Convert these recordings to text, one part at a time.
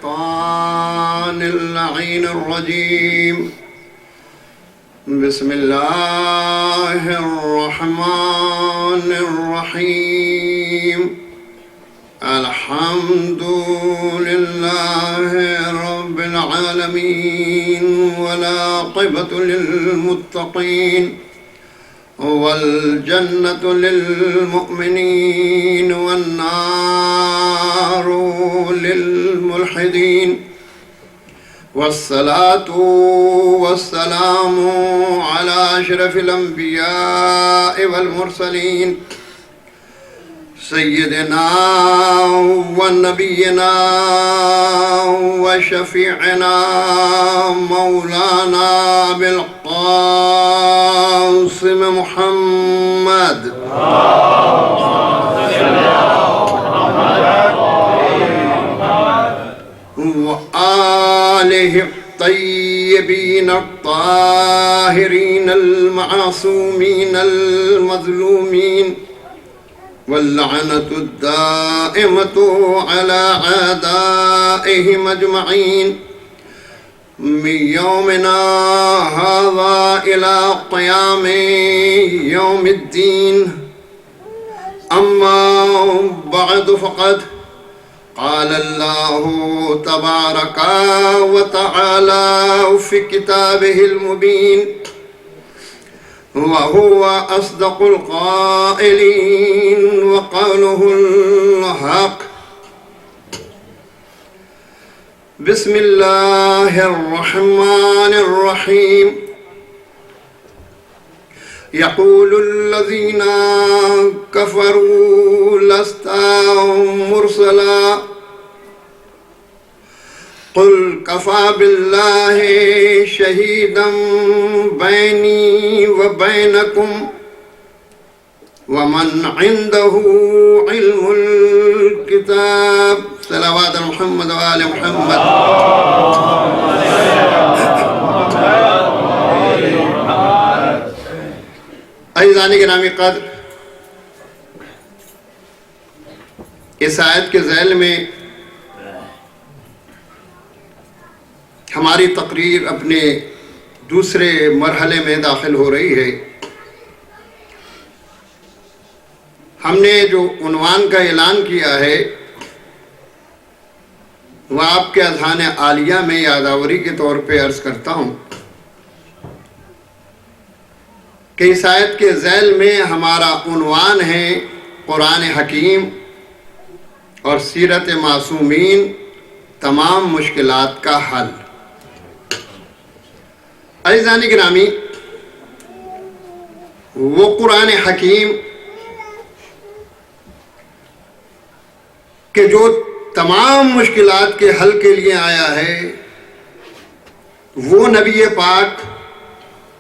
الشيطان اللعين الرجيم بسم الله الرحمن الرحيم الحمد لله رب العالمين والعاقبة للمتقين والجنة للمؤمنين والنار للملحدين والصلاة والسلام على أشرف الأنبياء والمرسلين سيدنا ونبينا وشفيعنا مولانا بالقاسم محمد وآله الطيبين الطاهرين المعصومين المظلومين واللعنة الدائمة على أعدائهم أجمعين من يومنا هذا إلى قيام يوم الدين. أما بعد فقد قال الله تبارك وتعالى في كتابه المبين وهو أصدق القائلين وقوله الحق. بسم الله الرحمن الرحيم. يقول الذين كفروا لست مرسلا قل كفى بالله شهيدا بيني وبينكم ومن عنده علم الكتاب. صلوات محمد وآل محمد. عزیزان گرامی قدر، اس آیت کے ذیل میں ہماری تقریر اپنے دوسرے مرحلے میں داخل ہو رہی ہے. ہم نے جو عنوان کا اعلان کیا ہے وہ آپ کے اذہان عالیہ میں یادآوری کے طور پہ عرض کرتا ہوں کہ اس آیت کے ذیل میں ہمارا عنوان ہے قرآن حکیم اور سیرت معصومین، تمام مشکلات کا حل. عزیزان گرامی، وہ قرآن حکیم کہ جو تمام مشکلات کے حل کے لیے آیا ہے، وہ نبی پاک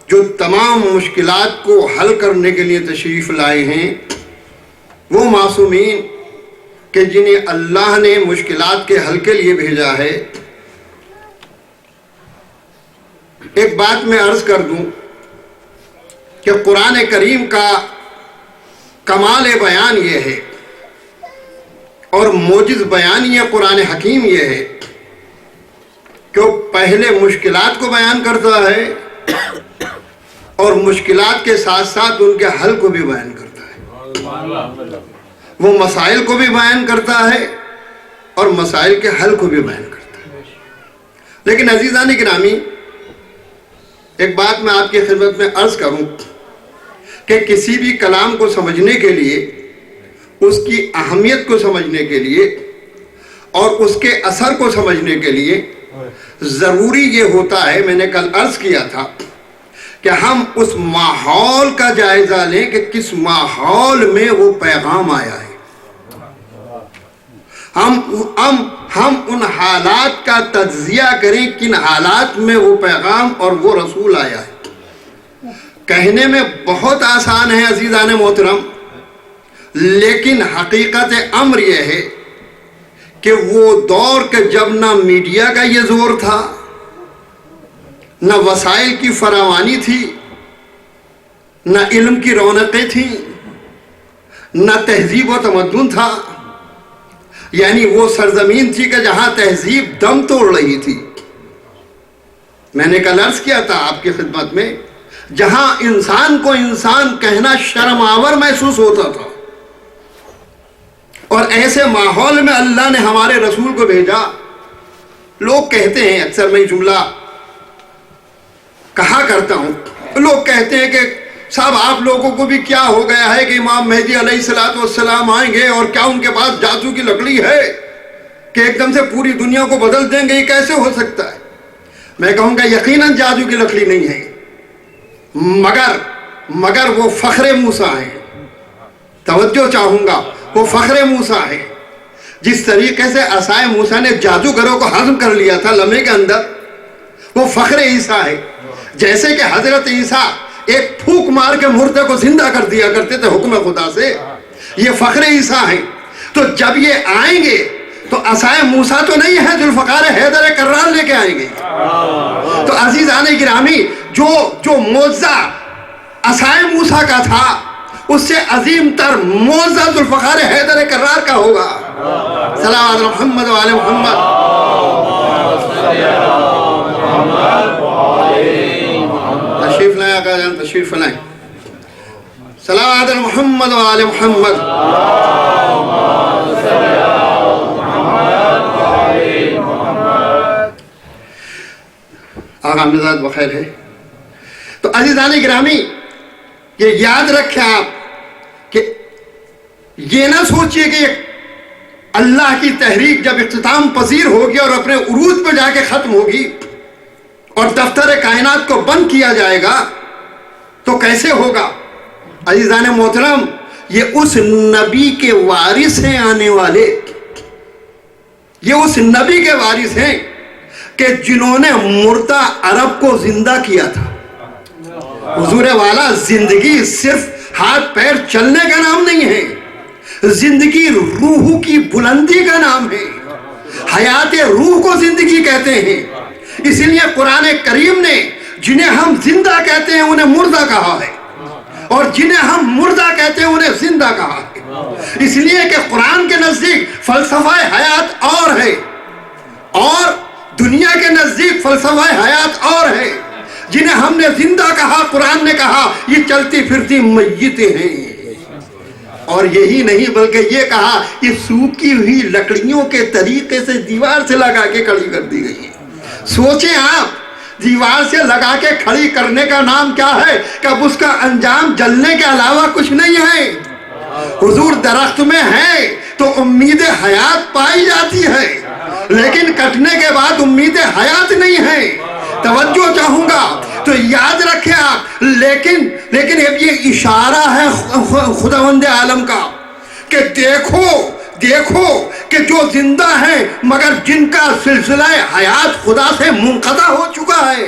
جو تمام مشکلات کو حل کرنے کے لیے تشریف لائے ہیں، وہ معصومین کہ جنہیں اللہ نے مشکلات کے حل کے لیے بھیجا ہے. ایک بات میں عرض کر دوں کہ قرآن کریم کا کمال بیان یہ ہے اور موجز بیان یہ قرآن حکیم یہ ہے کہ وہ پہلے مشکلات کو بیان کرتا ہے اور مشکلات کے ساتھ ساتھ ان کے حل کو بھی بیان کرتا ہے. وہ مسائل کو بھی بیان کرتا ہے اور مسائل کے حل کو بھی بیان کرتا ہے. لیکن عزیزان گرامی، ایک بات میں آپ کی خدمت میں عرض کروں کہ کسی بھی کلام کو سمجھنے کے لیے، اس کی اہمیت کو سمجھنے کے لیے اور اس کے اثر کو سمجھنے کے لیے ضروری یہ ہوتا ہے، میں نے کل عرض کیا تھا کہ ہم اس ماحول کا جائزہ لیں کہ کس ماحول میں وہ پیغام آیا ہے. ہم ان حالات کا تجزیہ کریں کن حالات میں وہ پیغام اور وہ رسول آیا ہے. کہنے میں بہت آسان ہے عزیزان محترم، لیکن حقیقت امر یہ ہے کہ وہ دور کے جب نہ میڈیا کا یہ زور تھا، نہ وسائل کی فراوانی تھی، نہ علم کی رونقیں تھیں، نہ تہذیب و تمدن تھا، یعنی وہ سرزمین تھی کہ جہاں تہذیب دم توڑ رہی تھی. میں نے کل عرض کیا تھا آپ کی خدمت میں، جہاں انسان کو انسان کہنا شرم آور محسوس ہوتا تھا، اور ایسے ماحول میں اللہ نے ہمارے رسول کو بھیجا. لوگ کہتے ہیں، اکثر میں جملہ کہا کرتا ہوں، لوگ کہتے ہیں کہ صاحب آپ لوگوں کو بھی کیا ہو گیا ہے کہ امام مہدی علیہ السلام آئیں گے اور کیا ان کے پاس جادو کی لکڑی ہے کہ ایک دم سے پوری دنیا کو بدل دیں گے؟ یہ کیسے ہو سکتا ہے؟ میں کہوں گا یقیناً جادو کی لکڑی نہیں ہے، مگر وہ فخر موسیٰ ہیں. توجہ چاہوں گا، وہ فخر موسیٰ ہے. جس طریقے سے عصائے موسیٰ نے جادوگروں کو ہضم کر لیا تھا لمحے کے اندر، وہ فخر عیسیٰ ہے. جیسے کہ حضرت عیسیٰ ایک پھونک مار کے مردے کو زندہ کر دیا کرتے تھے حکم خدا سے، یہ فخر عیسیٰ ہیں. تو جب یہ آئیں گے تو عصائے موسیٰ تو نہیں ہے، ذوالفقار حیدر کرار لے کے آئیں گے. تو عزیزان گرامی، جو معجزہ عصائے موسیٰ کا تھا، اس سے عظیم تر معجزہ ذوالفقار حیدر کرار کا ہوگا. صلوات محمد و آل محمد. تشریف لائیں آقا جان، تشریف لائیں. صلوات محمد و آل محمد. آقا مزاج بخیر ہے. تو عزیزان گرامی، یہ یاد رکھیں آپ کہ یہ نہ سوچئے کہ اللہ کی تحریک جب اختتام پذیر ہوگی اور اپنے عروج پہ جا کے ختم ہوگی اور دفتر کائنات کو بند کیا جائے گا تو کیسے ہوگا؟ عزیزان محترم، یہ اس نبی کے وارث ہیں آنے والے، یہ اس نبی کے وارث ہیں کہ جنہوں نے مردہ عرب کو زندہ کیا تھا. حضور والا، زندگی صرف ہاتھ پیر چلنے کا نام نہیں ہے، زندگی روح کی بلندی کا نام ہے. حیات روح کو زندگی کہتے ہیں. اس لیے قرآن کریم نے جنہیں ہم زندہ کہتے ہیں انہیں مردہ کہا ہے، اور جنہیں ہم مردہ کہتے ہیں انہیں زندہ کہا ہے. اس لیے کہ قرآن کے نزدیک فلسفہ حیات اور ہے، اور دنیا کے نزدیک فلسفہ حیات اور ہے. جنہیں ہم نے زندہ کہا، قرآن نے کہا یہ چلتی پھرتی میتیں ہیں. اور یہی نہیں بلکہ یہ کہا یہ سوکھی ہوئی لکڑیوں کے طریقے سے دیوار سے لگا کے کھڑی کر دی گئی. سوچیں آپ، دیوار سے لگا کے کھڑی کرنے کا نام کیا ہے کہ اب اس کا انجام جلنے کے علاوہ کچھ نہیں ہے. حضور درخت میں ہے تو امید حیات پائی جاتی ہے، لیکن کٹنے کے بعد امید حیات نہیں ہے. توجہ چاہوں گا تو یاد رکھیں آپ. لیکن اب یہ اشارہ ہے خداوند عالم کا کہ دیکھو کہ جو زندہ ہیں مگر جن کا سلسلہ حیات خدا سے منقطع ہو چکا ہے،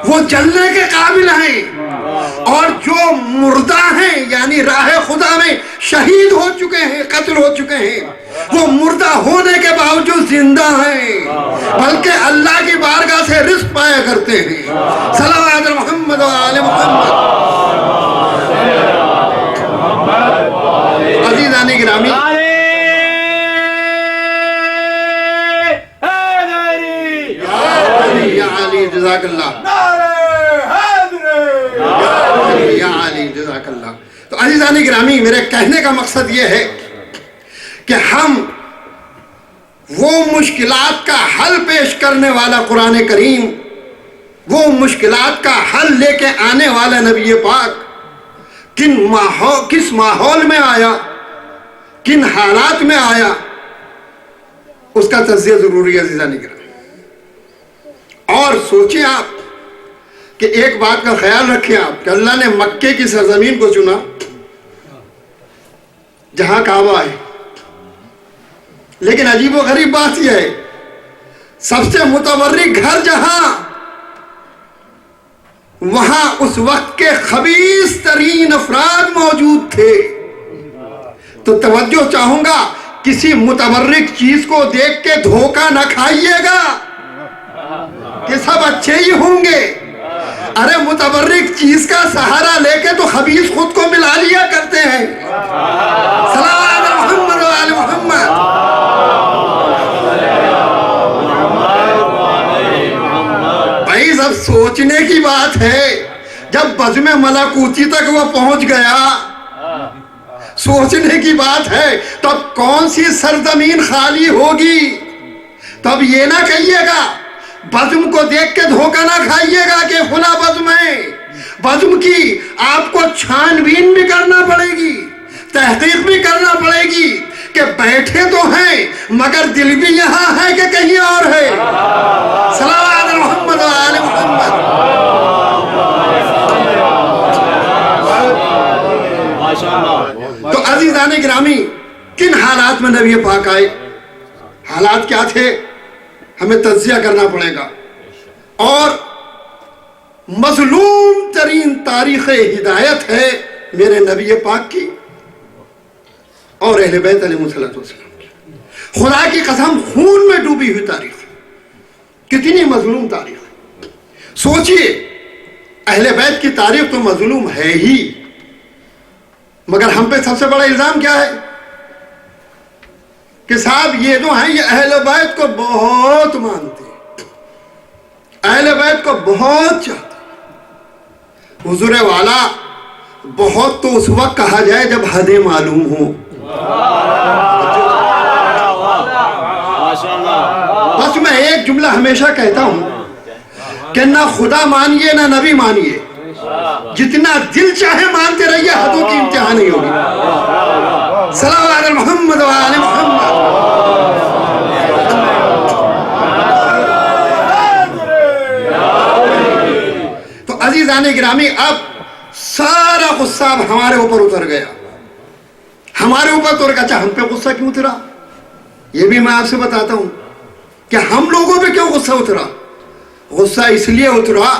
وہ جلنے کے قابل ہیں. اور جو مردہ ہیں یعنی راہ خدا میں شہید ہو چکے ہیں، قتل ہو چکے ہیں، وہ مردہ ہونے کے باوجود زندہ ہیں، بلکہ اللہ کی بارگاہ سے رزق پایا کرتے ہیں. صلوات محمد و آل محمد. عزیزان گرامی، یا علی جزاک اللہ، یا علی جزاک اللہ. تو عزیزان گرامی، میرے کہنے کا مقصد یہ ہے کہ ہم وہ مشکلات کا حل پیش کرنے والا قرآن کریم، وہ مشکلات کا حل لے کے آنے والا نبی پاک کس ماحول میں آیا، کن حالات میں آیا، اس کا تجزیہ ضروری ہے عزیزان گرامی. اور سوچیں آپ کہ ایک بات کا خیال رکھیں آپ کہ اللہ نے مکے کی سرزمین کو چنا جہاں کعبہ ہے، لیکن عجیب و غریب بات یہ ہے سب سے متبرک گھر جہاں، وہاں اس وقت کے خبیث ترین افراد موجود تھے. تو توجہ چاہوں گا، کسی متبرک چیز کو دیکھ کے دھوکہ نہ کھائیے گا کہ سب اچھے ہی ہوں گے. ارے متبرک چیز کا سہارا لے کے تو خبیث خود کو ملا لیا کرتے ہیں. صلوات محمد و آل محمد. سوچنے کی بات ہے، جب بزم ملکوتی تک وہ پہنچ گیا، سوچنے کی بات ہے، تب کون سی سرزمین خالی ہوگی؟ تب یہ نہ کہیے گا، بزم کو دیکھ کے دھوکہ نہ کھائیے گا کہ فلاں بزم ہے۔ بزم کی آپ کو چھان بین بھی کرنا پڑے گی، تحقیق بھی کرنا پڑے گی کہ بیٹھے تو ہیں مگر دل بھی یہاں ہے کہ کہیں اور ہے۔ صلوات محمد و آل محمد۔ تو عزیزان گرامی، کن حالات میں نبی پاک آئے؟ حالات کیا تھے؟ ہمیں تجزیہ کرنا پڑے گا، اور مظلوم ترین تاریخ ہدایت ہے میرے نبی پاک کی اور اہل بیت علیہ السلام کی۔ خدا کی قسم، خون میں ڈوبی ہوئی تاریخ، کتنی مظلوم تاریخ۔ سوچئے، اہل بیت کی تاریخ تو مظلوم ہے ہی، مگر ہم پہ سب سے بڑا الزام کیا ہے کہ صاحب یہ جو ہیں یہ اہل بیت کو بہت مانتے ہیں، اہل بیت کو بہت چاہتے ہیں۔ حضور والا بہت تو اس وقت کہا جائے جب حدیں معلوم ہوں۔ بس میں ایک جملہ ہمیشہ کہتا ہوں کہ نہ خدا مانیے نہ نبی مانیے، جتنا دل چاہے مانتے رہیے، حدوں کی انتہا نہیں ہوگی۔ صلوات محمد و آل محمد۔ تو عزیزان گرامی، اب سارا غصہ اب ہمارے اوپر اتر گیا، ہمارے اوپر اتر گیا۔ اچھا، ہم پہ غصہ کیوں اترا؟ یہ بھی میں آپ سے بتاتا ہوں کہ ہم لوگوں پہ کیوں غصہ اترا۔ غصہ اس لیے اترا،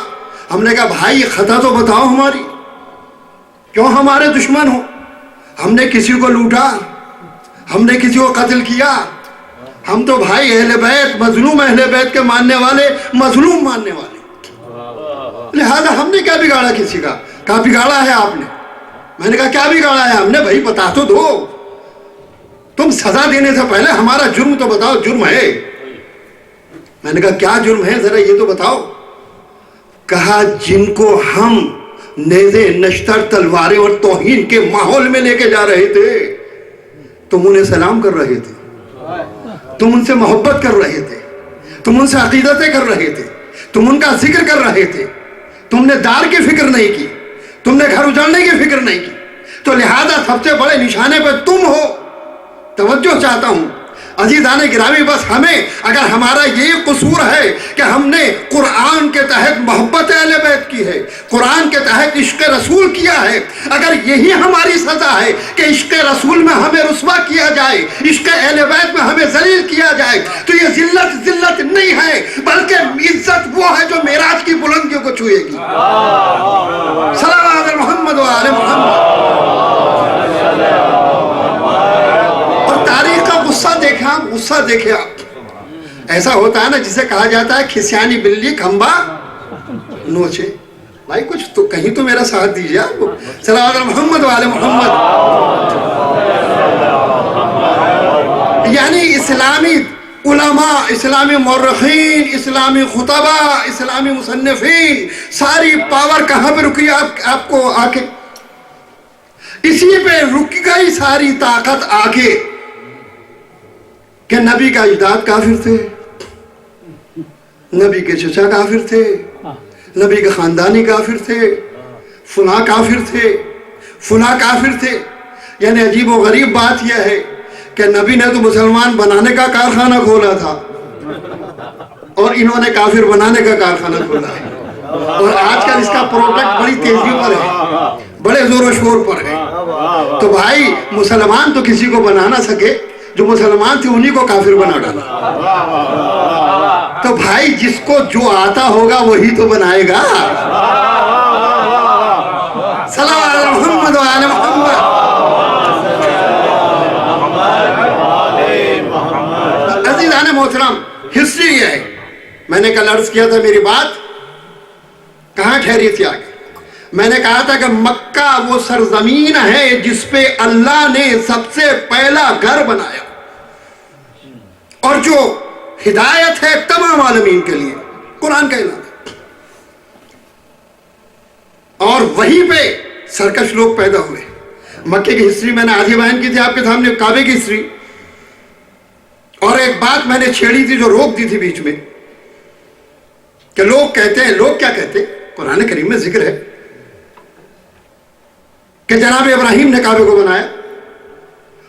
ہم نے کہا بھائی خطا تو بتاؤ ہماری، کیوں ہمارے دشمن ہو؟ ہم نے کسی کو لوٹا؟ ہم نے کسی کو قتل کیا؟ ہم تو بھائی اہل بیت، مظلوم اہل بیت کے ماننے والے، مظلوم ماننے والے، لہذا ہم نے کیا بگاڑا کسی کا؟ کہا بگاڑا ہے آپ نے۔ میں نے کہا کیا بگاڑا ہے ہم نے؟ بھائی بتا تو دو، تم سزا دینے سے پہلے ہمارا جرم تو بتاؤ، جرم ہے۔ میں نے کہا کیا جرم ہے ذرا یہ تو بتاؤ۔ کہا جن کو ہم نیزے، نشتر، تلواریں اور توہین کے ماحول میں لے کے جا رہے تھے، تم انہیں سلام کر رہے تھے، تم ان سے محبت کر رہے تھے، تم ان سے عقیدتیں کر رہے تھے، تم ان کا ذکر کر رہے تھے، تم نے دار کی فکر نہیں کی، تم نے گھر اجاڑنے کی فکر نہیں کی، تو لہذا سب سے بڑے نشانے پہ تم ہو۔ توجہ چاہتا ہوں عزیزان گرامی، بس ہمیں اگر ہمارا یہ قصور ہے کہ ہم نے قرآن کے تحت محبت اہل بیت کی ہے، قرآن کے تحت عشق رسول کیا ہے، اگر یہی ہماری سزا ہے کہ عشق رسول میں ہمیں رسوا کیا جائے، عشق اہل بیت میں ہمیں ذلیل کیا جائے، تو یہ ذلت نہیں ہے، بلکہ عزت وہ ہے جو معراج کی بلندیوں کو چھوئے گی۔ صلوات محمد و آل محمد۔ غصہ دیکھے آپ، ایسا ہوتا ہے نا جسے کہا جاتا ہے کھسیانی بلی کھمبا نوچے۔ بھائی کچھ تو کہیں تو میرا ساتھ دیجئے آپ۔ صلوات محمد و آل محمد۔ یعنی اسلامی علماء، اسلامی مورخین، اسلامی خطبہ، اسلامی مصنفین، ساری پاور کہاں پہ رکی آپ کو آ کے؟ اسی پہ رک گئی ساری طاقت آگے کہ نبی کا اجداد کافر تھے، نبی کے چچا کافر تھے، نبی کے خاندانی کافر تھے، فلاں کافر تھے، فلاں کافر تھے۔ یعنی عجیب و غریب بات یہ ہے کہ نبی نے تو مسلمان بنانے کا کارخانہ کھولا تھا اور انہوں نے کافر بنانے کا کارخانہ کھولا ہے، اور آج کل اس کا پروڈکٹ بڑی تیزی پر ہے، بڑے زور و شور پر ہے۔ تو بھائی مسلمان تو کسی کو بنا نہ سکے، جو مسلمان تھے انہی کو کافر بنا ڈالا۔ تو بھائی جس کو جو آتا ہوگا وہی تو بنائے گا۔ صلوات محمد و آل محمد۔ عزیزان محترم، ہسٹری یہ ہے، میں نے کل عرض کیا تھا میری بات کہاں ٹھہری تھی آگے؟ میں نے کہا تھا کہ مکہ وہ سرزمین ہے جس پہ اللہ نے سب سے پہلا گھر بنایا، اور جو ہدایت ہے تمام عالمین کے لیے، قرآن کا اعلان ہے۔ اور وہیں پہ سرکش لوگ پیدا ہوئے. مکے کی ہسٹری میں نے آدھی بیان کی تھی آپ کے سامنے, کعبے کی ہسٹری. اور ایک بات میں نے چھیڑی تھی جو روک دی تھی بیچ میں, کہ لوگ کہتے ہیں, لوگ کیا کہتے ہیں, قرآن کریم میں ذکر ہے کہ جناب ابراہیم نے کعبے کو بنایا,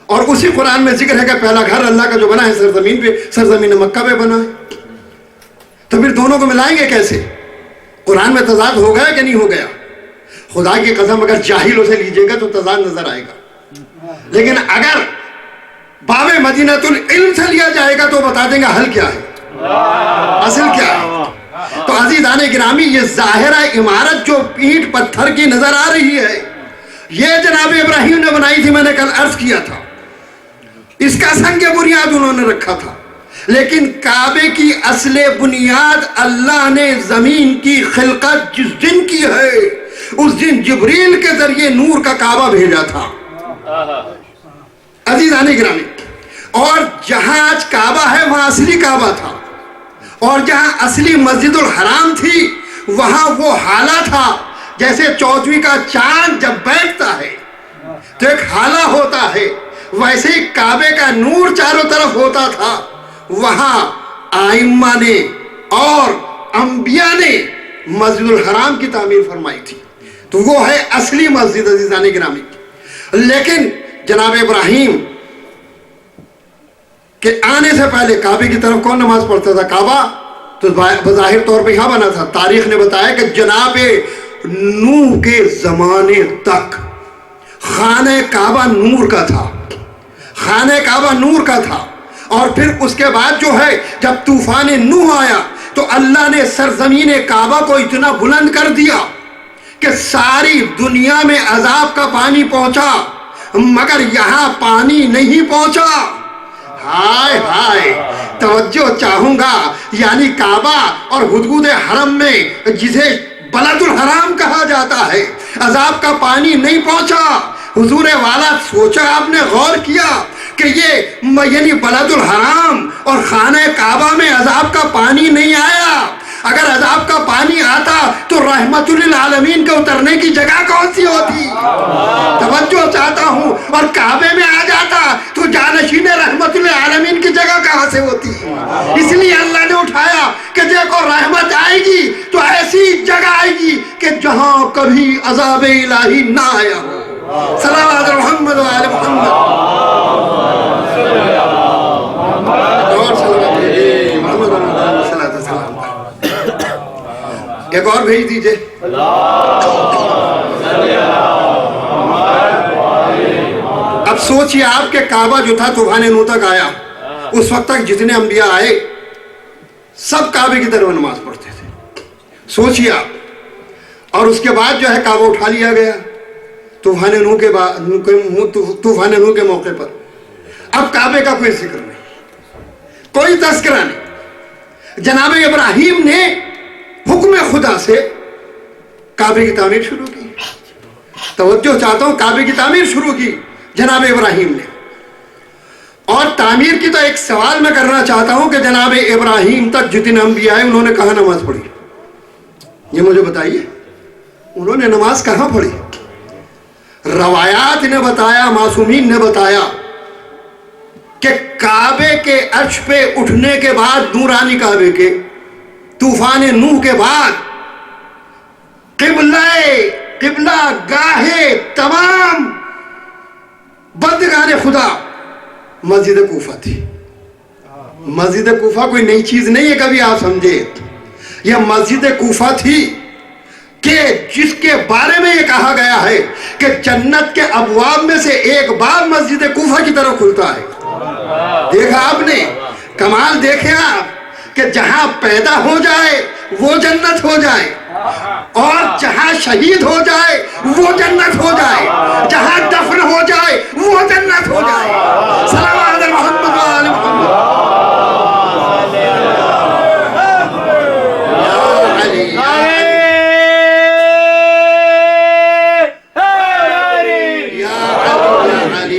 اور اسی قرآن میں ذکر ہے کہ پہلا گھر اللہ کا جو بنا ہے سرزمین پہ, سرزمین مکہ پہ بنا ہے. تو پھر دونوں کو ملائیں گے کیسے؟ قرآن میں تضاد ہو گیا کہ نہیں ہو گیا؟ خدا کی قسم اگر جاہلوں سے لیجئے گا تو تضاد نظر آئے گا, لیکن اگر باب مدینۃ العلم سے لیا جائے گا تو بتا دیں گا حل کیا ہے, اصل کیا ہے. تو عزیزان گرامی, یہ ظاہرہ عمارت جو اینٹ پتھر کی نظر آ رہی ہے, یہ جناب ابراہیم نے بنائی تھی. میں نے کل عرض کیا تھا اس کا سنگ بنیاد انہوں نے رکھا تھا, لیکن کعبے کی اصل بنیاد اللہ نے زمین کی خلقت جس دن کی ہے, اس دن جبریل کے ذریعے نور کا کعبہ بھیجا تھا. عزیزان گرامی, اور جہاں آج کعبہ ہے وہاں اصلی کعبہ تھا, اور جہاں اصلی مسجد الحرام تھی وہاں وہ حالہ تھا. جیسے چوتھویں کا چاند جب بیٹھتا ہے تو ایک حالہ ہوتا ہے, ویسے ہی کعبے کا نور چاروں طرف ہوتا تھا. وہاں آئمہ نے اور انبیاء نے مسجد الحرام کی تعمیر فرمائی تھی, تو وہ ہے اصلی مسجد عزیزان گرامی. لیکن جناب ابراہیم کے آنے سے پہلے کعبے کی طرف کون نماز پڑھتا تھا؟ کعبہ تو بظاہر طور پہ یہاں بنا تھا. تاریخ نے بتایا کہ جناب نوح کے زمانے تک خانہ کعبہ نور کا تھا, خانہ کعبہ نور کا تھا. اور پھر اس کے بعد جو ہے جب طوفان نوح آیا تو اللہ نے سرزمین کعبہ کو اتنا بلند کر دیا کہ ساری دنیا میں عذاب کا پانی پہنچا, مگر یہاں پانی نہیں پہنچا. ہائے ہائے, توجہ چاہوں گا, یعنی کعبہ اور حدود حرم میں جسے بلد الحرام کہا جاتا ہے, عذاب کا پانی نہیں پہنچا. حضور والا سوچا, آپ نے غور کیا کہ یہ یعنی بلد الحرام اور خانہ کعبہ میں عذاب کا پانی نہیں آیا. اگر عذاب کا پانی آتا تو رحمت للعالمین کے اترنے کی جگہ کون سی ہوتی؟ توجہ چاہتا ہوں. اور کعبے میں آ جاتا تو جانشین رحمت للعالمین کی جگہ کہاں سے ہوتی؟ اس لیے اللہ نے اٹھایا کہ دیکھو رحمت آئے گی تو ایسی جگہ آئے گی کہ جہاں کبھی عذاب الہی نہ آیا ہو. صلوات محمد و آل محمد. اور صلوات محمد و آل محمد. ایک اور بھیج دیجئے. اب سوچئے آپ کے کعبہ جو تھا طوفان نوح تک آیا, اس وقت تک جتنے انبیاء آئے سب کعبے کی طرف نماز پڑھتے تھے. سوچئے آپ, اور اس کے بعد جو ہے کعبہ اٹھا لیا گیا طوفان نوح کے بعد, طوفان نوح کے موقع پر. اب کعبے کا کوئی ذکر نہیں, کوئی تذکرہ نہیں. جناب ابراہیم نے حکم خدا سے کعبے کی تعمیر شروع کی. توجہ چاہتا ہوں, کعبے کی تعمیر شروع کی جناب ابراہیم نے. اور تعمیر کی تو ایک سوال میں کرنا چاہتا ہوں کہ جناب ابراہیم تک جتنے انبیاء آئے انہوں نے کہاں نماز پڑھی؟ یہ مجھے بتائیے, انہوں نے نماز کہاں پڑھی؟ روایات نے بتایا, معصومین نے بتایا کہ کعبے کے عرش پہ اٹھنے کے بعد, نورانی کعبے کے طوفان نوح کے بعد, قبلہ گاہے تمام بندگان خدا مسجد کوفہ تھی. مسجد کوفہ کوئی نئی چیز نہیں ہے, کبھی آپ سمجھے. یہ مسجد کوفہ تھی کہ جس کے بارے میں یہ کہا گیا ہے کہ جنت کے ابواب میں سے ایک باب مسجد کوفہ کی طرف کھلتا ہے. دیکھا آپ نے کمال, دیکھیں آپ کہ جہاں پیدا ہو جائے وہ جنت ہو جائے, اور جہاں شہید ہو جائے وہ جنت ہو جائے, جہاں دفن ہو جائے وہ جنت ہو جائے. صلوات محمد و آل محمد.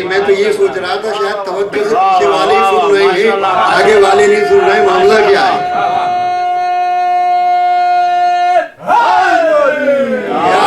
میں تو یہ سوچ رہا تھا شاید توجہ سے پیچھے والے ہی سن رہے ہیں, آگے والے نہیں سن رہے, معاملہ کیا ہے؟ یا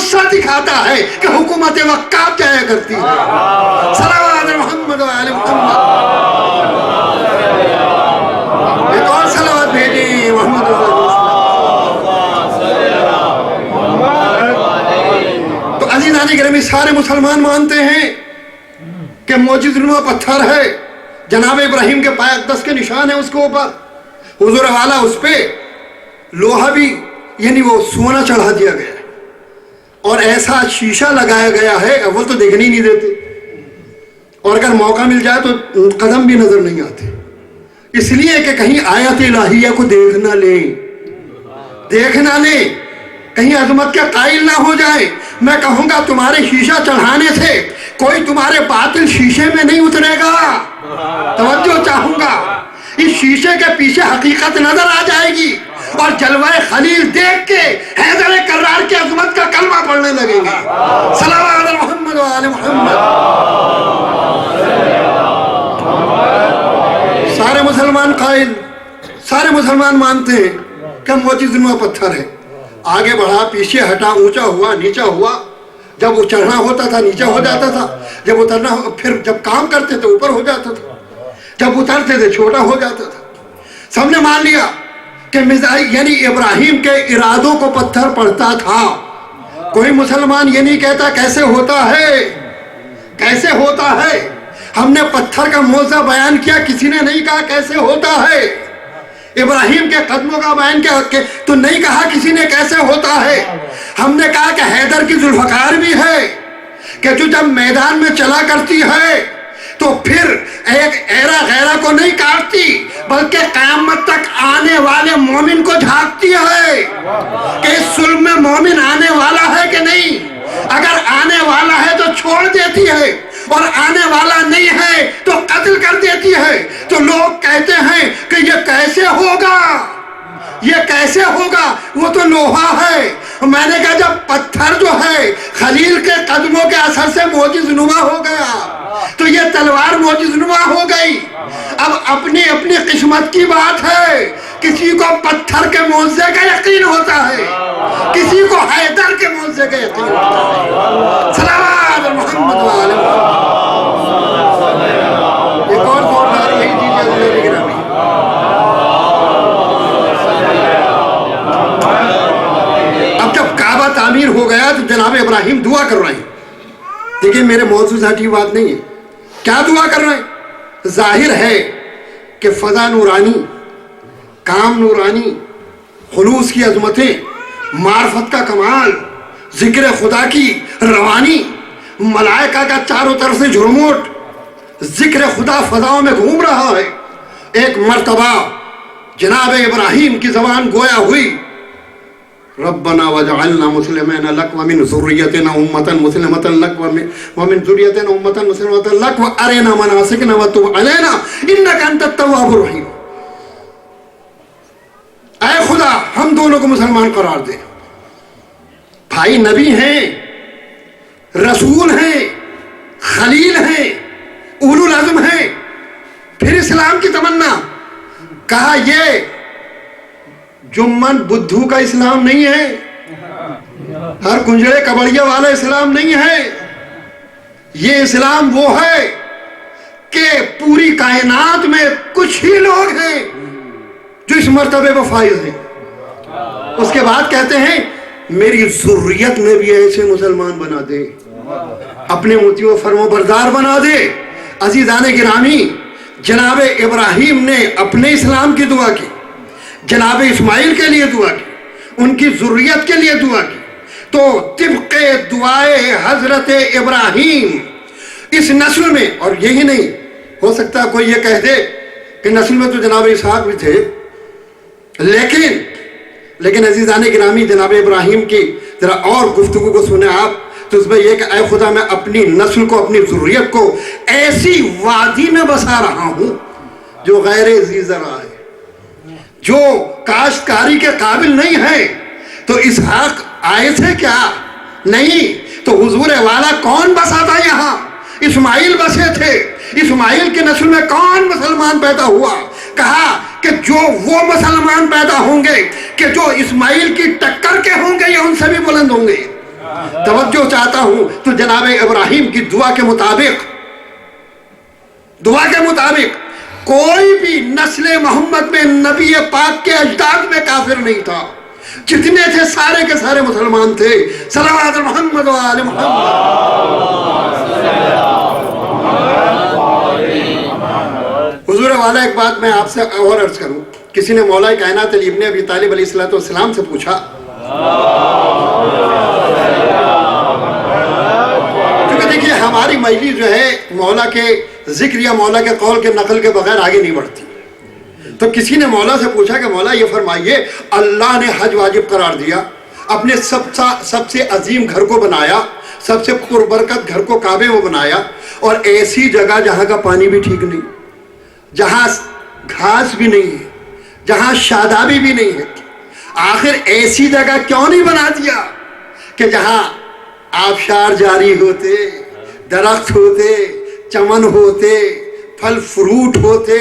غصہ دکھاتا ہے کہ حکومت وقت جایا کرتی ہے. صلوات محمد و آل محمد. ایک اور صلوات بھیجیں محمد رسول اللہ. تو عزیزان گرامی سارے مسلمان مانتے ہیں کہ موجز نما پتھر ہے, جناب ابراہیم کے پائے اقدس کے نشان ہیں اس کے اوپر. حضور والا اس پہ لوہا بھی یعنی وہ سونا چڑھا دیا گیا ہے, اور ایسا شیشہ لگایا گیا ہے اول تو دیکھنے ہی نہیں دیتے, اور اگر موقع مل جائے تو قدم بھی نظر نہیں آتے, اس لیے کہ کہیں آیت الہیہ کو دیکھ نہ لیں, کہیں عظمت کے قائل نہ ہو جائے. میں کہوں گا تمہارے شیشہ چڑھانے سے کوئی تمہارے باطل شیشے میں نہیں اترے گا. توجہ چاہوں گا, اس شیشے کے پیچھے حقیقت نظر آ جائے گی, اور جلوہ خلیل دیکھ کے حیدر کرار کی عظمت کا کلمہ پڑھنے لگیں گے. صلوات علی محمد و آل محمد. سارے مسلمان قائل, سارے مسلمان مانتے ہیں کہ موجز نما پتھر ہے. آگے بڑھا, پیچھے ہٹا, اونچا ہوا, نیچا ہوا. جب وہ چڑھنا ہوتا تھا نیچا ہو جاتا تھا, جب اترنا پھر جب کام کرتے تھے اوپر ہو جاتا تھا, جب اترتے تھے چھوٹا ہو جاتا تھا. سب نے مان لیا کہ یعنی ابراہیم کے ارادوں کو پتھر پڑھتا تھا. کوئی مسلمان یہ نہیں کہتا کیسے ہوتا ہے, کیسے ہوتا ہے. ہم نے پتھر کا موضوع بیان کیا, کسی نے نہیں کہا کیسے ہوتا ہے. ابراہیم کے قدموں کا بیان کیا تو نہیں کہا کسی نے کیسے ہوتا ہے. ہم نے کہا کہ حیدر کی ذوالفقار بھی ہے کہ جو جب میدان میں چلا کرتی ہے تو پھر ایک ایرا غیرہ کو نہیں کاٹتی, بلکہ قیامت تک آنے والے مومن کو جھانکتی ہے کہ اس صلب میں مومن آنے والا ہے کہ نہیں. اگر آنے والا ہے تو چھوڑ دیتی ہے, اور آنے والا نہیں ہے تو قتل کر دیتی ہے. تو لوگ کہتے ہیں کہ یہ کیسے ہوگا, یہ کیسے ہوگا, وہ تو لوہا ہے. میں نے کہا جب پتھر جو ہے خلیل کے قدموں کے اثر سے موجز نما ہو گیا تو یہ تلوار موجز نما ہو گئی. اب اپنی اپنی قسمت کی بات ہے. کسی کو پتھر کے معجزے کا یقین ہوتا ہے, کسی کو حیدر کے معجزے کا یقین ہوتا ہے. صلوات محمد و آل محمد. ایک اور زوردار یہی چیز ہے. اب جب کعبہ تعمیر ہو گیا تو جناب ابراہیم دعا کر رہے ہیں. دیکھیں میرے موضوع ذاتی بات نہیں ہے, کیا دعا کر رہے ہیں. ظاہر ہے کہ فضا نورانی, کام نورانی, خلوص کی عظمتیں, معرفت کا کمال, ذکر خدا کی روانی, ملائکہ کا چاروں طرف سے جھرموٹ, ذکر خدا فضاؤں میں گھوم رہا ہے. ایک مرتبہ جناب ابراہیم کی زبان گویا ہوئی, ربنا وجعلنا مسلمین لک ومن ذریتنا امتا مسلمتا لک ومن ذریتنا امتا مسلمتا لک وارنا مناسکنا وتب علینا انک انت التواب الرحیم. اے خدا ہم دونوں کو مسلمان قرار دے. بھائی نبی ہیں, رسول ہیں, خلیل ہیں, اولو العزم ہیں, پھر اسلام کی تمنا. کہا یہ جمن بدھو کا اسلام نہیں ہے, ہر کنجڑے کبڑیے والا اسلام نہیں ہے. یہ اسلام وہ ہے کہ پوری کائنات میں کچھ ہی لوگ ہیں جو اس مرتبے پر فائز ہیں. اس کے بعد کہتے ہیں میری ذریت میں بھی ایسے مسلمان بنا دے, اپنے مطیع و فرما بردار بنا دے. عزیزان گرامی, جناب ابراہیم نے اپنے اسلام کی دعا کی, جناب اسماعیل کے لیے دعا کی, ان کی ذریت کے لیے دعا کی. تو طبق دعائے حضرت ابراہیم اس نسل میں, اور یہی نہیں ہو سکتا کوئی یہ کہہ دے کہ نسل میں تو جناب اسحاق بھی تھے, لیکن عزیزان گرامی جناب ابراہیم کی ذرا اور گفتگو کو سنیں آپ, تو اس میں یہ کہ اے خدا میں اپنی نسل کو, اپنی ذریت کو ایسی وادی میں بسا رہا ہوں جو غیر ذی زرع ہے, جو کاشتکاری کے قابل نہیں ہے. تو اسحاق آئے تھے کیا؟ نہیں. تو حضور والا کون بسا تھا یہاں؟ اسماعیل بسے تھے. اسماعیل کی نسل میں کون مسلمان پیدا ہوا؟ کہا کہ جو وہ مسلمان پیدا ہوں گے کہ جو اسماعیل کی ٹکر کے ہوں گے یا ان سے بھی بلند ہوں گے. توجہ چاہتا ہوں تو جناب ابراہیم کی دعا کے مطابق کوئی بھی نسل محمد میں نبی پاک کے اجداد میں کافر نہیں تھا. جتنے تھے سارے کے سارے مسلمان تھے. صلوات محمد و آل محمد. حضور والا ایک بات میں آپ سے اور عرض کروں. کسی نے مولا کائنات علی ابن ابی طالب علیہ السلام سے پوچھا کیونکہ دیکھیے ہماری مجلس جو ہے مولا کے ذکر یا مولا کے قول کے نقل کے بغیر آگے نہیں بڑھتی. تو کسی نے مولا سے پوچھا کہ مولا یہ فرمائیے اللہ نے حج واجب قرار دیا, اپنے سب سے عظیم گھر کو بنایا, سب سے پربرکت گھر کو کعبے میں بنایا, اور ایسی جگہ جہاں کا پانی بھی ٹھیک نہیں, جہاں گھاس بھی نہیں ہے, جہاں شادابی بھی نہیں ہے, آخر ایسی جگہ کیوں نہیں بنا دیا کہ جہاں آبشار جاری ہوتے, درخت ہوتے, چمن ہوتے, پھل فروٹ ہوتے,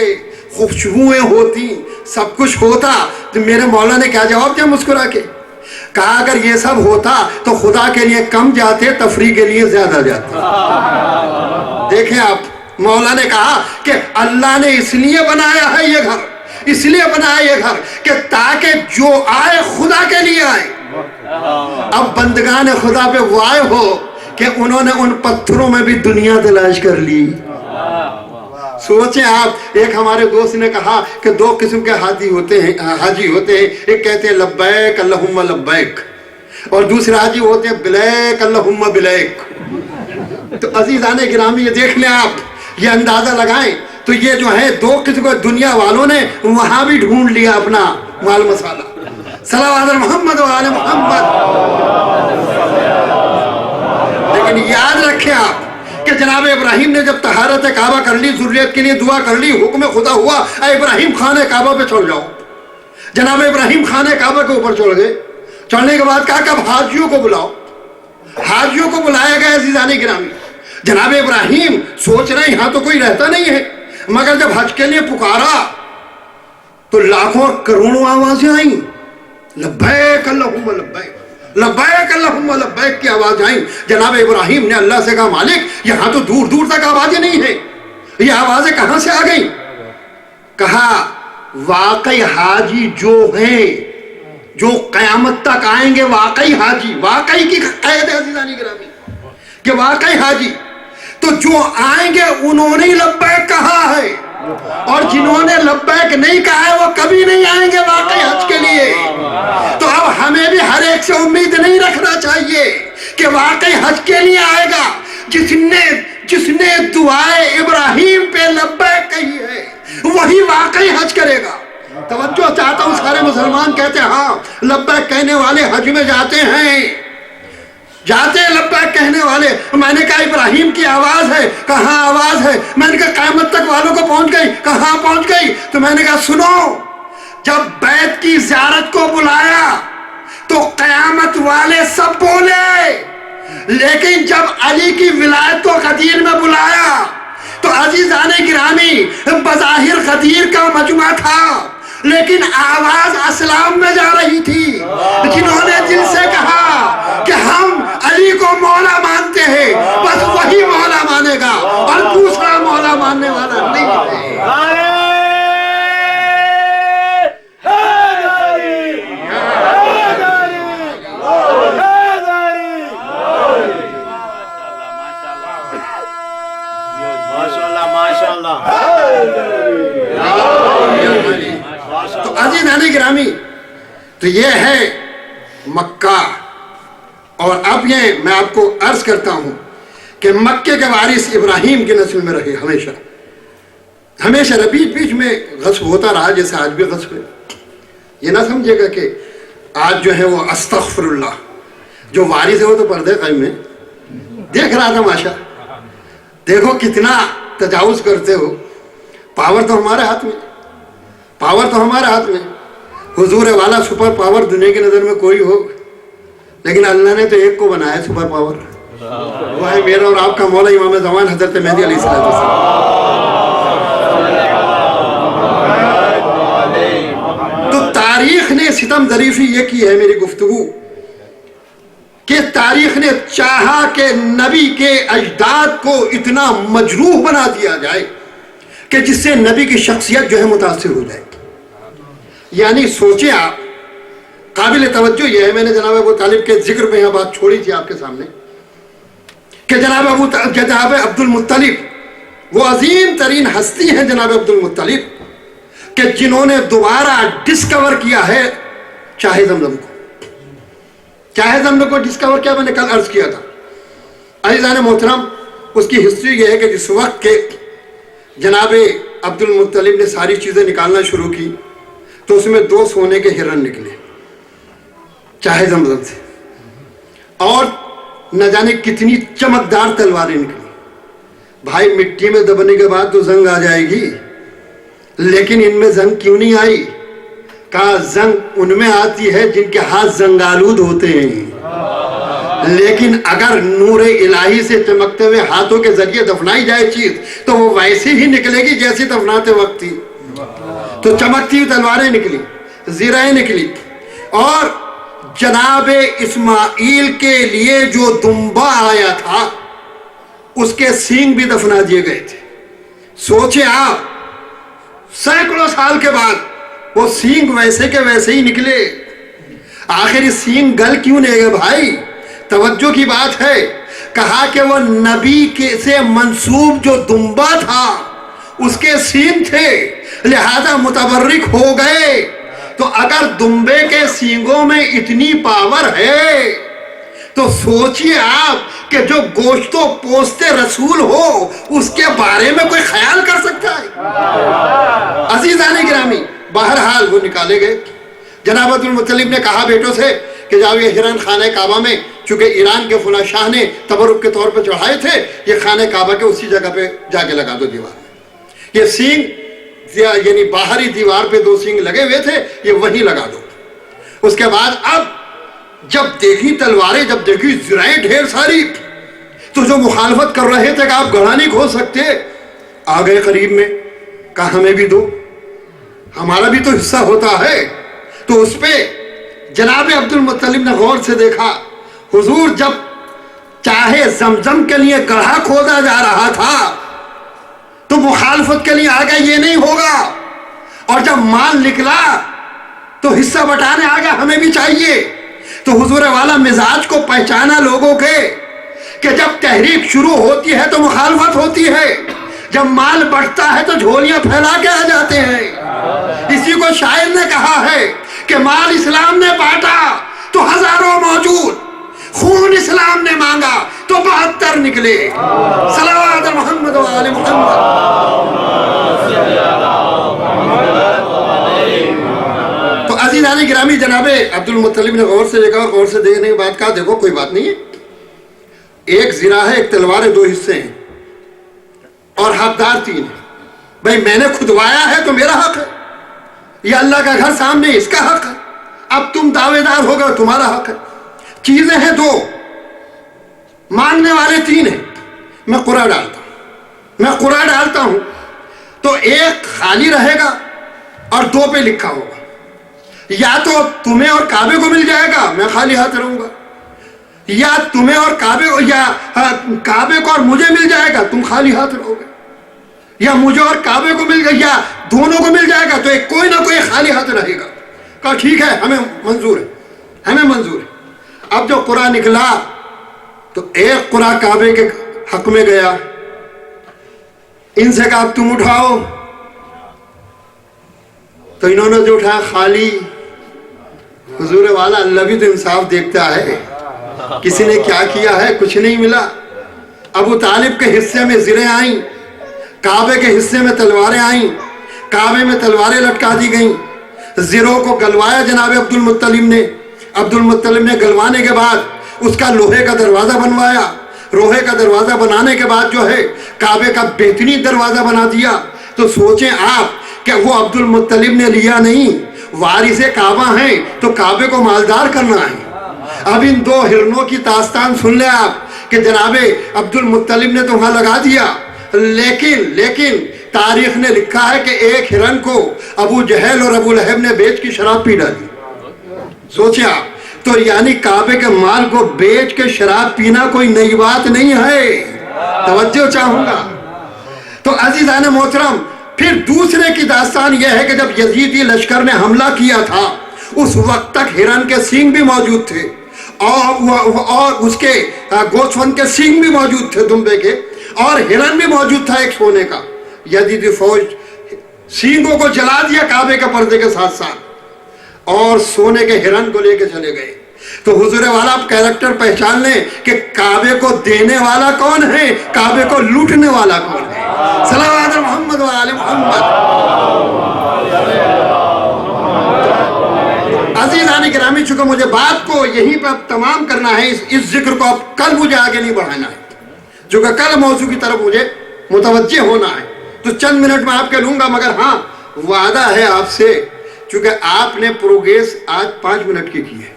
خوشبوئیں ہوتی, سب کچھ ہوتا. تو میرے مولا نے کیا جواب دیا مسکرا کے؟ کہا اگر یہ سب ہوتا تو خدا کے لیے کم جاتے, تفریح کے لیے زیادہ جاتے. دیکھیں آپ, مولا نے کہا کہ اللہ نے اس لیے بنایا ہے یہ گھر, اس لیے بنایا یہ گھر کہ تاکہ جو آئے خدا کے لیے آئے. اب بندگان خدا پہ وائے ہو کہ انہوں نے ان پتھروں میں بھی دنیا تلاش کر لی. سوچیں آپ, ایک ہمارے دوست نے کہا کہ دو قسم کے حاجی ہوتے ہیں, ایک کہتے ہیں لبیک اللہم لبیک, اور دوسرے حاجی ہوتے ہیں بلیک اللہم بلیک. تو عزیزان گرامی یہ دیکھ لیں آپ, یہ اندازہ لگائیں تو یہ جو ہے دو قسم کے دنیا والوں نے وہاں بھی ڈھونڈ لیا اپنا مال مسالہ. صلوات محمد و آل محمد. لیکن یاد رکھیں آپ کہ جناب ابراہیم نے جب طہارت کعبہ کر لی, ذریت کے لیے دعا کر لی, حکم خدا ہوا اے ابراہیم خانہ کعبہ پہ چڑھ جاؤ. جناب ابراہیم خانہ کعبہ کے اوپر چڑھ گئے. چڑھنے کے بعد کہا کہ اب حاجیوں کو بلاؤ. حاجیوں کو بلایا گیا عزیزان گرامی. جناب ابراہیم سوچ رہے یہاں تو کوئی رہتا نہیں ہے, مگر جب حج کے لیے پکارا تو لاکھوں کروڑوں آوازیں آئیں, لبیک اللہم لبیک, لبیک اللہم لبیک کی آواز آئیں. جناب ابراہیم نے اللہ سے کہا مالک یہاں تو دور دور تک آوازیں نہیں ہیں, یہ آوازیں کہاں سے آ گئیں؟ کہا واقعی حاجی جو ہیں, جو قیامت تک آئیں گے واقعی حاجی, واقعی کی قید ہے عزیزانی گرامی کہ واقعی حاجی, تو جو آئیں گے انہوں نے لبیک کہا ہے, اور جنہوں نے لبیک نہیں کہا ہے وہ کبھی نہیں آئیں گے واقعی حج کے لیے. تو اب ہمیں بھی ہر ایک سے امید نہیں رکھنا چاہیے کہ واقعی حج کے لیے آئے گا. جس نے دعائے ابراہیم پہ لبیک کہی ہے وہی واقعی حج کرے گا. توجہ چاہتا ہوں, سارے مسلمان کہتے ہیں ہاں لبیک کہنے والے حج میں جاتے ہیں, جاتے لبیک کہنے والے. میں نے کہا ابراہیم کی آواز ہے, کہاں آواز ہے؟ میں نے کہا قیامت تک والوں کو پہنچ گئی, کہاں پہنچ گئی؟ تو میں نے کہا سنو, جب بیت کی زیارت کو بلایا تو قیامت والے سب بولے, لیکن جب علی کی ولایت کو غدیر میں بلایا تو عزیزان گرامی بظاہر غدیر کا مجمع تھا لیکن آواز اسلام میں جا رہی تھی. جنہوں نے دل سے کہا کہ ہم علی کو مولا مانتے ہیں بس وہی مولا مانے گا اور دوسرا مولا ماننے والا نہیں ہے. تو عزیزان گرامی تو یہ ہے مکہ. اور اب یہ میں آپ کو عرض کرتا ہوں کہ مکے کے وارث ابراہیم کی نسل میں رہے ہمیشہ بیچ میں غصب ہوتا رہا, جیسے آج بھی غصب ہے. یہ نہ سمجھے گا کہ آج جو ہے وہ استغفر اللہ, جو وارث ہے وہ تو پردے قائم میں دیکھ رہا تھا ماشا, دیکھو کتنا تجاوز کرتے ہو. پاور تو ہمارے ہاتھ میں, پاور تو ہمارے ہاتھ میں. حضور والا سپر پاور دنیا کی نظر میں کوئی ہو, لیکن اللہ نے تو ایک کو بنایا سپر پاور, وہ ہے میرا اور آپ کا مولا امام زمان حضرت مہدی علیہ السلام. تو تاریخ نے ستم ظریفی یہ کی ہے میری گفتگو کہ تاریخ نے چاہا کہ نبی کے اجداد کو اتنا مجروح بنا دیا جائے کہ جس سے نبی کی شخصیت جو ہے متاثر ہو جائے. یعنی سوچیں آپ, قابل توجہ یہ ہے, میں نے جناب ابو طالب کے ذکر پہ یہاں بات چھوڑی تھی آپ کے سامنے, کہ جناب عبد المطلب وہ عظیم ترین ہستی ہیں جناب عبد المطلب, کہ جنہوں نے دوبارہ ڈسکور کیا ہے چاہے زمزم کو. چاہے زمزم کو ڈسکور کیا, میں نے کل عرض کیا تھا. عزیزان محترم, اس کی ہسٹری یہ ہے کہ جس وقت کے جناب عبد المطلب نے ساری چیزیں نکالنا شروع کی تو اس میں 2 سونے کے ہرن نکلے چاہے زمزم سے, اور نہ جانے کتنی چمکدار تلواریں نکلی. بھائی مٹی میں دبنے کے بعد تو زنگ آ جائے گی, لیکن ان میں زنگ کیوں نہیں آئی؟ کہا زنگ ان میں آتی ہے جن کے ہاتھ زنگالود ہوتے ہیں, لیکن اگر نور الہی سے چمکتے ہوئے ہاتھوں کے ذریعے دفنائی جائے چیز تو وہ ویسی ہی نکلے گی جیسی دفناتے وقت تھی. تو چمکتی ہوئی تلواریں نکلی, زرہیں نکلی, اور جناب اسماعیل کے لیے جو دمبا آیا تھا اس کے سینگ بھی دفنا دیے گئے تھے. سوچیں آپ, سینکڑوں سال کے بعد وہ سینگ ویسے کے ویسے ہی نکلے. آخر یہ سینگ گل کیوں نہیں گئے بھائی؟ توجہ کی بات ہے. کہا کہ وہ نبی کے سے منسوب جو دمبا تھا اس کے سینگ تھے, لہذا متبرک ہو گئے. تو اگر دمبے کے سینگوں میں اتنی پاور ہے تو سوچئے آپ کہ جو گوشت و پوست رسول ہو اس کے بارے میں کوئی خیال کر سکتا ہے؟ عزیزان گرامی, بہرحال وہ نکالے گئے. جناب عبد المطلب نے کہا بیٹوں سے کہ جاؤ یہ ہرن خانہ کعبہ میں, چونکہ ایران کے فلاں شاہ نے تبرک کے طور پہ چڑھائے تھے, یہ خانہ کعبہ کے اسی جگہ پہ جا کے لگا دو دیوار میں. یہ سینگ یعنی باہری دیوار پہ 2 سینگ لگے ہوئے تھے, یہ وہیں لگا دو. اس کے بعد اب جب دیکھی تلواریں, جب دیکھی زرہیں ڈھیر ساری, تو جو مخالفت کر رہے تھے کہ آپ گڑھا نہیں کھول سکتے, آ گئے قریب میں, کہا ہمیں بھی دو, ہمارا بھی تو حصہ ہوتا ہے. تو اس پہ جناب عبد المطلب نے غور سے دیکھا, حضور جب چاہے زمزم کے لیے گڑھا کھودا جا رہا تھا تو مخالفت کے لیے آگے یہ نہیں ہوگا, اور جب مال نکلا تو حصہ بٹانے آگے ہمیں بھی چاہیے. تو حضور والا مزاج کو پہچانا لوگوں کے کہ جب تحریک شروع ہوتی ہے تو مخالفت ہوتی ہے, جب مال بڑھتا ہے تو جھولیاں پھیلا کے آ جاتے ہیں. اسی کو شاعر نے کہا ہے کہ مال اسلام نے بانٹا تو ہزاروں موجود, خون اسلام نے مانگا تو 72 نکلے. صلوات محمد و آل محمد. تو عزیزان گرامی, جناب عبد المطلب نے غور سے دیکھا, اور غور سے دیکھنے کے بعد کہا دیکھو کوئی بات نہیں ہے, ایک زرہ ہے, ایک تلوار ہے, 2 حصے ہیں, اور حقدار 3 ہیں. بھائی میں نے کھدوایا ہے تو میرا حق ہے, یہ اللہ کا گھر سامنے, اس کا حق ہے. اب تم دعوے دار ہو گئے, تمہارا حق ہے. چیزیں ہیں 2, مانگنے والے 3 ہیں. میں قرآن ڈالتا ہوں تو ایک خالی رہے گا اور 2 پہ لکھا ہوگا. یا تو تمہیں اور کعبے کو مل جائے گا, میں خالی ہاتھ رہوں گا, یا تمہیں اور کعبے کو اور مجھے مل جائے گا, تم خالی ہاتھ رہو گے, یا مجھے اور کعبے کو مل گیا, یا دونوں کو مل جائے گا تو ایک کوئی نہ کوئی خالی ہاتھ رہے گا. کہا ٹھیک ہے, ہمیں منظور ہے, ہمیں منظور ہے. اب جو قرآن نکلا تو ایک قرآن کعبے کے حق میں گیا, ان سے کہا تم اٹھاؤ, تو انہوں نے جو اٹھایا خالی. حضور والا اللہ بھی تو انصاف دیکھتا ہے, کسی نے کیا کیا ہے, کچھ نہیں ملا. ابو طالب کے حصے میں زریں آئیں, کعبے کے حصے میں تلواریں آئیں, کعبے میں تلواریں لٹکا دی گئیں. زروں کو گلوایا جناب عبد المطلب نے. عبد المطلب نے گلوانے کے بعد اس کا لوہے کا دروازہ بنوایا. لوہے کا دروازہ بنانے کے بعد جو ہے کعبے کا بہترین دروازہ بنا دیا. تو سوچیں آپ کہ وہ عبد المطلب نے لیا نہیں, وارث کعبہ ہیں تو کعبے کو مالدار کرنا ہے. اب ان 2 ہرنوں کی داستان سن لیں آپ کہ جناب عبد المطلب نے تو وہاں لگا دیا, لیکن تاریخ نے لکھا ہے کہ ایک ہرن کو ابو جہل اور ابو لہب نے بیچ کی شراب پی ڈالی. سوچیں آپ, تو یعنی کعبے کے مال کو بیچ کے شراب پینا کوئی نئی بات نہیں ہے. توجہ چاہوں گا. تو عزیزان محترم پھر دوسرے کی داستان یہ ہے کہ جب یزیدی لشکر نے حملہ کیا تھا اس وقت تک ہرن کے سینگ بھی موجود تھے اور اس کے گوسفند کے سینگ بھی موجود تھے دمبے کے, اور ہرن بھی موجود تھا ایک سونے کا. یزیدی فوج سینگوں کو جلا دیا کعبے کے پردے کے ساتھ ساتھ اور سونے کے ہرن کو لے کے چلے گئے. تو حضور والا آپ کیریکٹر پہچان لیں کہ کعبے کو دینے والا کون ہے, کعبے کو لوٹنے والا کون ہے. صلوات محمد و آل محمد. عزیزان گرامی, چونکہ مجھے بات کو یہیں پر تمام کرنا ہے, اس ذکر کو اب کل مجھے آگے نہیں بڑھانا ہے, چونکہ کل موضوع کی طرف مجھے متوجہ ہونا ہے. تو چند منٹ میں آپ کے لوں گا, مگر ہاں وعدہ ہے آپ سے, چونکہ آپ نے پروگریس آج 5 منٹ کی ہے,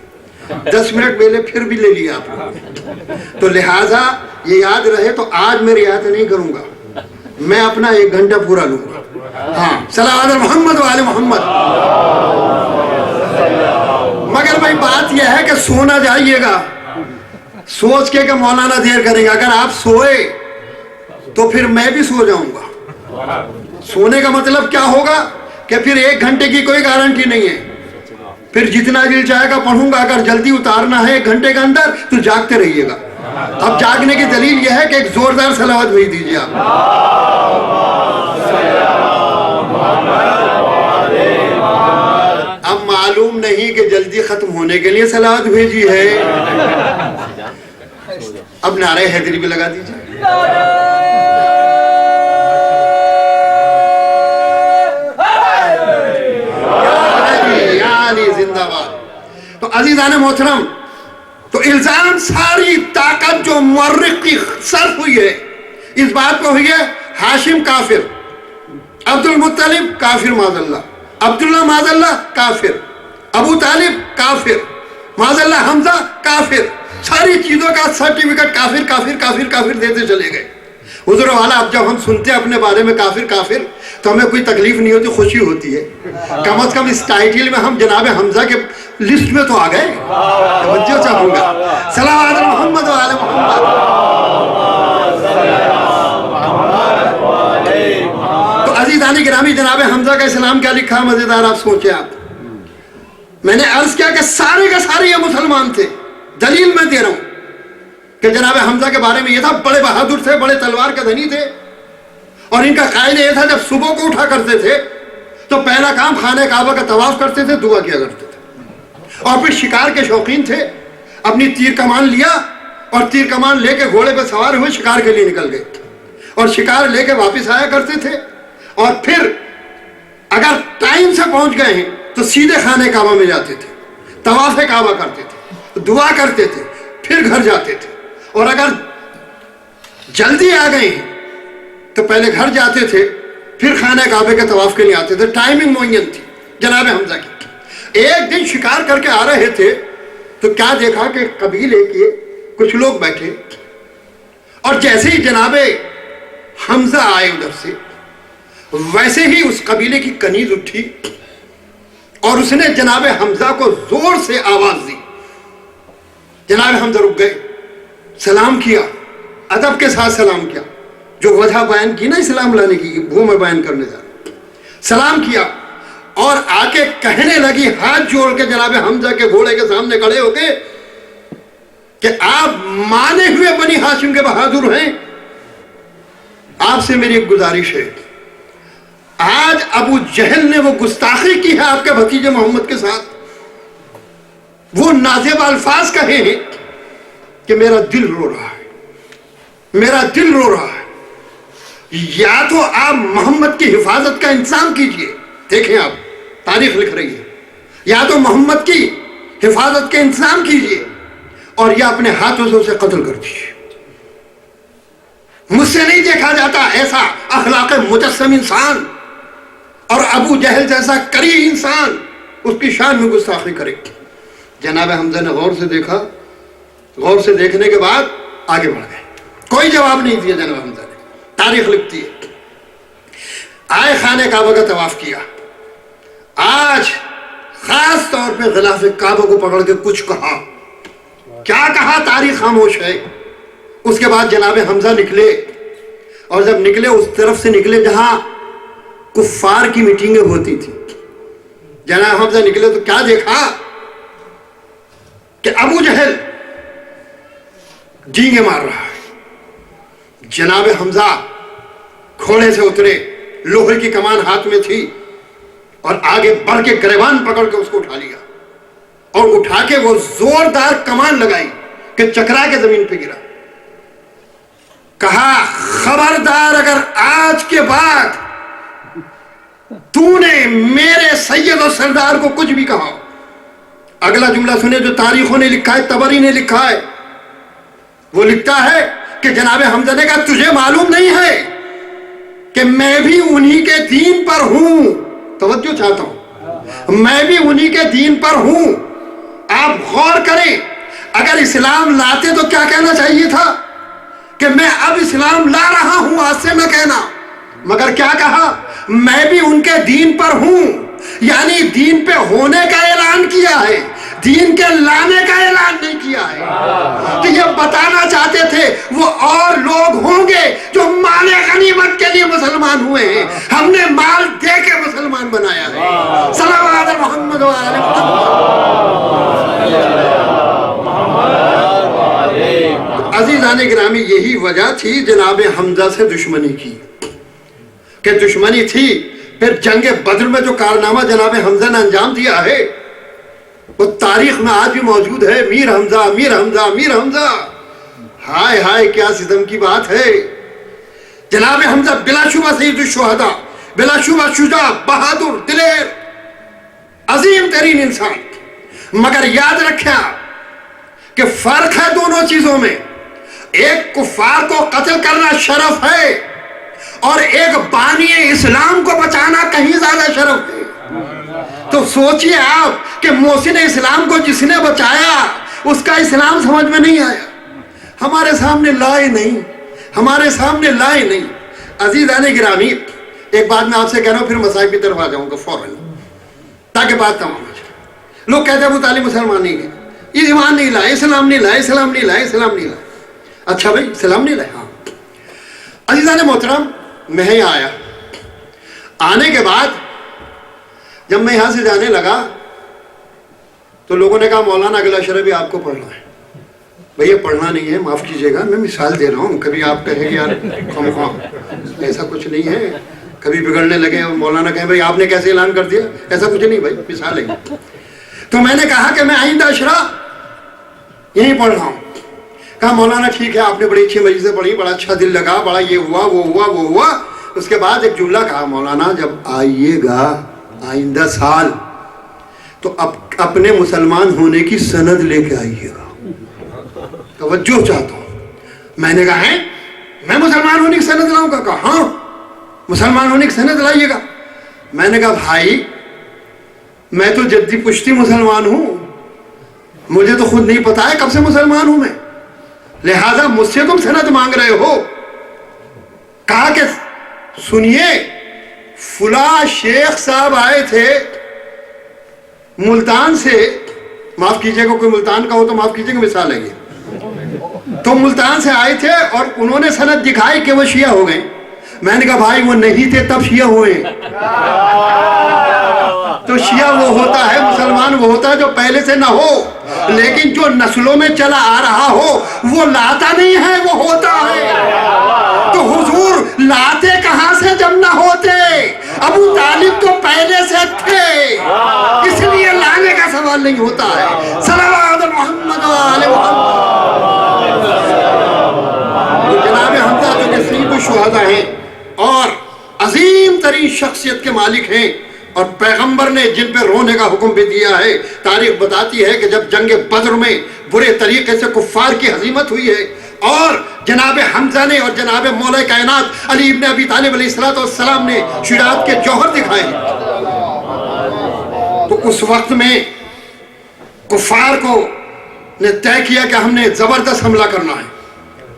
10 منٹ پہلے پھر بھی لے لیا آپ نے, تو لہٰذا یہ یاد رہے. تو آج میں رعایت نہیں کروں گا, میں اپنا 1 گھنٹہ پورا لوں گا. ہاں صلوات محمد و آل محمد. مگر بھائی بات یہ ہے کہ سونا جائیے گا سوچ کے کہ مولانا دیر کریں گے. اگر آپ سوئے تو پھر میں بھی سو جاؤں گا. سونے کا مطلب کیا ہوگا کہ پھر 1 گھنٹے کی کوئی گارنٹی نہیں ہے, پھر جتنا دل چاہے گا پڑھوں گا. اگر جلدی اتارنا ہے 1 گھنٹے کے اندر تو جاگتے رہیے گا. اب جاگنے کی دلیل یہ ہے کہ ایک زوردار صلوات بھیج دیجیے آپ. اب معلوم نہیں کہ جلدی ختم ہونے کے لیے صلوات بھیجی ہے. اب نعرہ حیدری بھی لگا دیجیے. زندہ باد. تو عزیزان محترم, تو الزام ساری طاقت جو مورخ کی صرف ہوئی ہے اس بات کو ہوئی ہے ہاشم کافر, عبد المطلب کافر معاذ اللہ, عبداللہ معاذ اللہ کافر, ابو طالب کافر معاذ اللہ, حمزہ کافر. ساری چیزوں کا سرٹیفکیٹ کافر کافر کافر کافر دیتے چلے گئے. حضور والا اب جب ہم سنتے ہیں اپنے بارے میں کافر کافر تو ہمیں کوئی تکلیف نہیں ہوتی, خوشی ہوتی ہے. کم از کم اس ٹائٹل میں ہم جناب حمزہ کے لسٹ میں تو آ گئے. توجہ چاہوں گا. صلوات محمد و آل محمد. تو عزیزان گرامی, جناب حمزہ کا اسلام کیا لکھا مزیدار آپ سوچیں. آپ میں نے عرض کیا کہ سارے کے سارے یہ مسلمان تھے. دلیل میں دے رہا ہوں کہ جناب حمزہ کے بارے میں یہ تھا, بڑے بہادر تھے, بڑے تلوار کے دھنی تھے, اور ان کا قائد یہ تھا جب صبح کو اٹھا کرتے تھے تو پہلا کام خانہ کعبہ کا طواف کرتے تھے, دعا کیا کرتے تھے, اور پھر شکار کے شوقین تھے. اپنی تیر کمان لیا اور تیر کمان لے کے گھوڑے پہ سوار ہوئے شکار کے لیے نکل گئے, اور شکار لے کے واپس آیا کرتے تھے. اور پھر اگر ٹائم سے پہنچ گئے ہیں تو سیدھے خانہ کعبہ میں جاتے تھے, طواف کعبہ کرتے تھے, دعا کرتے تھے, پھر گھر جاتے تھے. اور اگر جلدی آ گئے ہیں تو پہلے گھر جاتے تھے, پھر خانہ کعبے کے طواف کے لیے آتے تھے. ٹائمنگ معین تھی جناب حمزہ کی. ایک دن شکار کر کے آ رہے تھے تو کیا دیکھا کہ قبیلے کے کچھ لوگ بیٹھے, اور جیسے ہی جناب حمزہ آئے ادھر سے, ویسے ہی اس قبیلے کی کنیز اٹھی اور اس نے جناب حمزہ کو زور سے آواز دی. جناب حمزہ رک گئے, سلام کیا, ادب کے ساتھ سلام کیا, جو وجہ بیان کی نا اسلام لانے کی, وہ میں بیان کرنے جا رہا ہوں. سلام کیا اور آ کے کہنے لگی ہاتھ جوڑ کے جناب حمزہ کے گھوڑے کے سامنے کھڑے ہو کے کہ آپ مانے ہوئے بنی ہاشم کے بہادر ہیں, آپ سے میری ایک گزارش ہے. آج ابو جہل نے وہ گستاخی کی ہے آپ کے بھتیجے محمد کے ساتھ, وہ نازیب الفاظ کہے ہیں کہ میرا دل رو رہا ہے, میرا دل رو رہا ہے. یا تو آپ محمد کی حفاظت کا انتظام کیجئے, دیکھیں آپ تاریخ لکھ رہی ہے, یا تو محمد کی حفاظت کا انتظام کیجئے اور یا اپنے ہاتھوں سے اسے قتل کر دیجئے. مجھ سے نہیں دیکھا جاتا ایسا اخلاق مجسم انسان, اور ابو جہل جیسا کری انسان اس کی شان میں گستاخی کرے. جناب حمزہ نے غور سے دیکھا, غور سے دیکھنے کے بعد آگے بڑھ گئے, کوئی جواب نہیں دیا جناب حمزہ نے. تاریخ لکھتی ہے آئے خانہ کعبہ کا طواف کیا. آج خاص طور پہ غلاف کعبہ کو پکڑ کے کچھ کہا. کیا کہا تاریخ خاموش ہے. اس کے بعد جناب حمزہ نکلے, اور جب نکلے اس طرف سے نکلے جہاں کفار کی میٹنگیں ہوتی تھی. جناب حمزہ نکلے تو کیا دیکھا کہ ابو جہل ڈینگے مار رہا ہے. جناب حمزہ گھوڑے سے اترے, لوہے کی کمان ہاتھ میں تھی, اور آگے بڑھ کے گریبان پکڑ کے اس کو اٹھا لیا, اور اٹھا کے وہ زوردار کمان لگائی کہ چکرا کے زمین پہ گرا. کہا خبردار اگر آج کے بعد تو نے میرے سید و سردار کو کچھ بھی کہا. اگلا جملہ سنے جو تاریخوں نے لکھا ہے, طبری نے لکھا ہے. وہ لکھتا ہے کہ جناب حمزہ نے کہا تجھے معلوم نہیں ہے کہ میں بھی انہی کے دین پر ہوں. توجہ چاہتا ہوں, میں بھی انہی کے دین پر ہوں. آپ غور کریں, اگر اسلام لاتے تو کیا کہنا چاہیے تھا کہ میں اب اسلام لا رہا ہوں, آج سے نہ کہنا. مگر کیا کہا, میں بھی ان کے دین پر ہوں. یعنی دین پہ ہونے کا اعلان کیا ہے, دین کے لانے کا اعلان نہیں کیا ہے. تو یہ بتانا چاہتے تھے وہ اور لوگ ہوں گے جو مال غنیمت کے لیے مسلمان ہوئے ہیں, ہم نے مال دے کے مسلمان بنایا ہے. صلوات محمد و آل محمد. عزیزان گرامی, یہی وجہ تھی جناب حمزہ سے دشمنی کی, کہ دشمنی تھی. پھر جنگ بدر میں جو کارنامہ جناب حمزہ نے انجام دیا ہے وہ تاریخ میں آج بھی موجود ہے. میر حمزہ, میر حمزہ, میر حمزہ. ہائے ہائے کیا ستم کی بات ہے. جناب حمزہ بلا شبہ سید الشہداء, بلا شبہ شجاع, بہادر, دلیر, عظیم ترین انسان. مگر یاد رکھیں کہ فرق ہے دونوں چیزوں میں. ایک کفار کو قتل کرنا شرف ہے, اور ایک بانی اسلام کو بچانا کہیں زیادہ شرف ہے. تو سوچئے آپ کہ محسن اسلام کو جس نے بچایا اس کا اسلام سمجھ میں نہیں آیا, ہمارے سامنے لائے نہیں, ہمارے سامنے لائے نہیں. عزیزان گرامی, ایک بات میں آپ سے کہہ رہا ہوں, پھر مسائل کی طرف آ جاؤں گا فوراً تاکہ بات تمام ہو جائے. لوگ کہتے ہیں ابو طالب مسلمان نہیں ہے, یہ ایمان نہیں لائے, اسلام نہیں لائے, اسلام نہیں لائے, اسلام نہیں لائے. اچھا بھائی اسلام نہیں لائے. ہاں عزیزان محترم, میں یہاں آیا. آنے کے بعد جب میں یہاں سے جانے لگا تو لوگوں نے کہا مولانا اگلا شرح بھی آپ کو پڑھنا ہے. بھئی پڑھنا نہیں ہے, معاف کیجئے گا, میں مثال دے رہا ہوں. کبھی آپ کہیں کہ یار ایسا کچھ نہیں ہے, کبھی بگڑنے لگے مولانا کہیں بھئی آپ نے کیسے اعلان کر دیا, ایسا کچھ نہیں بھائی, مثال ہے. تو میں نے کہا کہ میں آئندہ اشرا یہیں پڑھ رہا ہوں. کہا مولانا ٹھیک ہے, آپ نے بڑی اچھی مجلسیں پڑھی, بڑا اچھا دل لگا, بڑا یہ ہوا وہ ہوا وہ ہوا. اس کے بعد ایک جملہ کہا, مولانا جب آئیے گا آئندہ سال تو اپنے مسلمان ہونے کی سند لے کے آئیے گا. توجہ چاہتا ہوں. میں نے کہا ہے میں مسلمان ہونے کی سند لاؤں گا. کہا ہاں مسلمان ہونے کی سند لائیے گا. میں نے کہا بھائی میں تو جدی پشتی مسلمان ہوں, مجھے تو خود نہیں پتا ہے کب سے مسلمان ہوں میں, لہذا مجھ سے تم سند مانگ رہے ہو. کہا کہ سنیے فلاں شیخ صاحب آئے تھے ملتان سے, معاف کیجئے گا کوئی ملتان کا ہو تو معاف کیجئے گا, مثال ہے یہ, تو ملتان سے آئے تھے اور انہوں نے سند دکھائی کہ وہ شیعہ ہو گئے. میں نے کہا بھائی وہ نہیں تھے تب شیعہ ہوئے. تو شیعہ وہ ہوتا ہے, مسلمان وہ ہوتا ہے جو پہلے سے نہ ہو, لیکن جو نسلوں میں چلا آ رہا ہو وہ لاتا نہیں ہے, وہ ہوتا ہے. تو حضور لاتے کہاں سے جب نہ ہوتے, ابو طالب تو پہلے سے تھے, اس لیے لانے کا سوال نہیں ہوتا ہے. صلوات محمد و آل محمد. جناب حمزہ جو کہ سید الشہداء ہیں اور عظیم ترین شخصیت کے مالک ہیں, اور پیغمبر نے جن پہ رونے کا حکم بھی دیا ہے. تاریخ بتاتی ہے کہ جب جنگ بدر میں برے طریقے سے کفار کی ہزیمت ہوئی ہے اور جناب حمزہ نے اور جناب مولا کائنات علی ابن ابی طالب علیہ السلام نے شجاعت کے جوہر دکھائے, تو اس وقت میں کفار کو نے طے کیا کہ ہم نے زبردست حملہ کرنا ہے.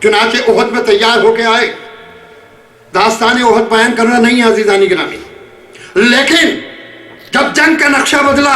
چنانچہ احد میں تیار ہو کے آئے. داستان احد بیان کرنا نہیں ہے عزیزانی گرامی, لیکن جب جنگ کا نقشہ بدلا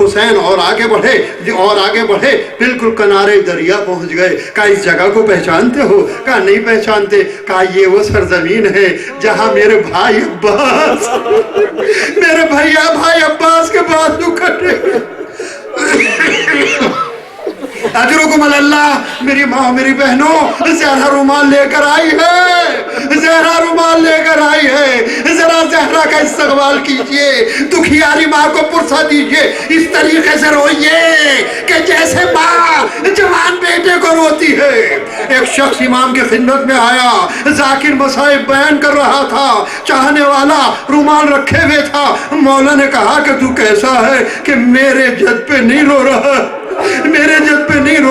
حسین اور آگے بڑھے بالکل کنارے دریا پہنچ گئے. کہا اس جگہ کو پہچانتے ہو؟ کہا نہیں پہچانتے. کہا یہ وہ سرزمین ہے جہاں میرے بھائی عباس کے بازو کٹے. اجرکم اللہ. میری ماں میری بہنوں زہرا رومال لے کر آئی ہے. ذرا زہرا کا استقبال کیجئے, دکھیاری ماں کو پرسا دیجئے, اس طریقے سے روئیے کہ جیسے ماں جوان بیٹے کو روتی ہے. ایک شخص امام کی خدمت میں آیا, ذاکر مصائب بیان کر رہا تھا, چاہنے والا رومال رکھے ہوئے تھا. مولا نے کہا کہ تو کیسا ہے کہ میرے جد پہ نہیں رو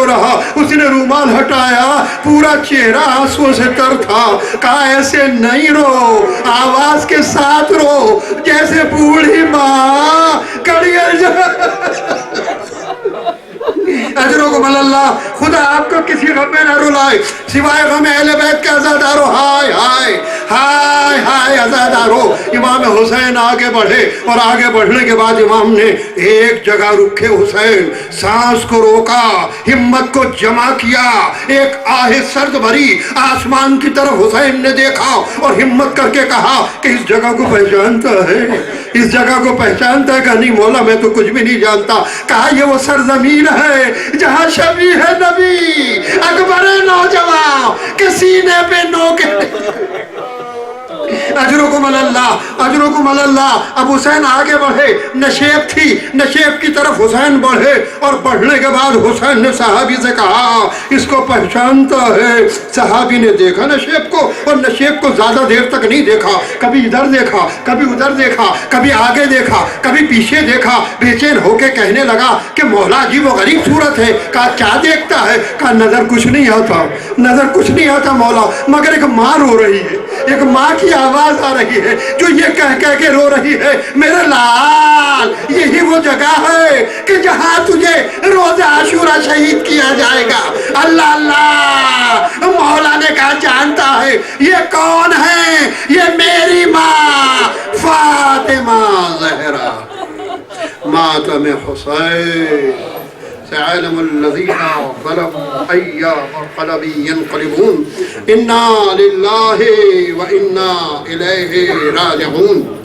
رہا. اس نے رومال ہٹایا, پورا چہرہ آنسوں سے تر تھا. کہا ایسے نہیں رو, آواز کے ساتھ رو جیسے بوڑھی ماں کڑیل اجرکم اللہ. خدا آپ کو کسی غم میں نہ رلائے سوائے غم اہل بیت کے عزادارو. ہائے ہائے ہائے ہائے عزادارو. امام حسین آگے بڑھے اور آگے بڑھنے کے بعد امام نے ایک جگہ رکھے حسین, سانس کو روکا, ہمت کو جمع کیا, ایک آہ سرد بھری آسمان کی طرف حسین نے دیکھا اور ہمت کر کے کہا کہ اس جگہ کو پہچانتا ہے, اس جگہ کو پہچانتا ہے. کہ نہیں مولا میں تو کچھ بھی نہیں جانتا. کہا یہ وہ سرزمین ہے جہاں شبیہ نبی اکبر نوجوان کے سینے پہ نوکے. اجرکم اللہ. اب حسین آگے بڑھے, نشیب تھی, نشیب کی طرف حسین بڑھے اور بڑھنے کے بعد حسین نے صحابی سے کہا اس کو پہچانتا ہے. صحابی نے دیکھا نشیب کو اور نشیب کو زیادہ دیر تک نہیں دیکھا, کبھی ادھر دیکھا, کبھی ادھر دیکھا, کبھی آگے دیکھا, کبھی پیچھے دیکھا. بے چین ہو کے کہنے لگا کہ مولا عجیب و غریب صورت ہے. کہا کیا دیکھتا ہے؟ کہا نظر کچھ نہیں آتا مولا, مگر ایک ماں رو رہی ہے, ایک ماں کی آواز آ رہی ہے جو یہ کہہ کے رو رہی ہے میرے لال یہی وہ جگہ ہے کہ جہاں تجھے روز عاشورہ شہید کیا جائے گا. اللہ اللہ. مولا نے کہا جانتا ہے یہ کون ہے؟ یہ میری ماں فاطمہ زہرا ماتم حسین. سيعلم الذين ظلموا أي منقلب ينقلبون. إنا لله وإنا إليه راجعون.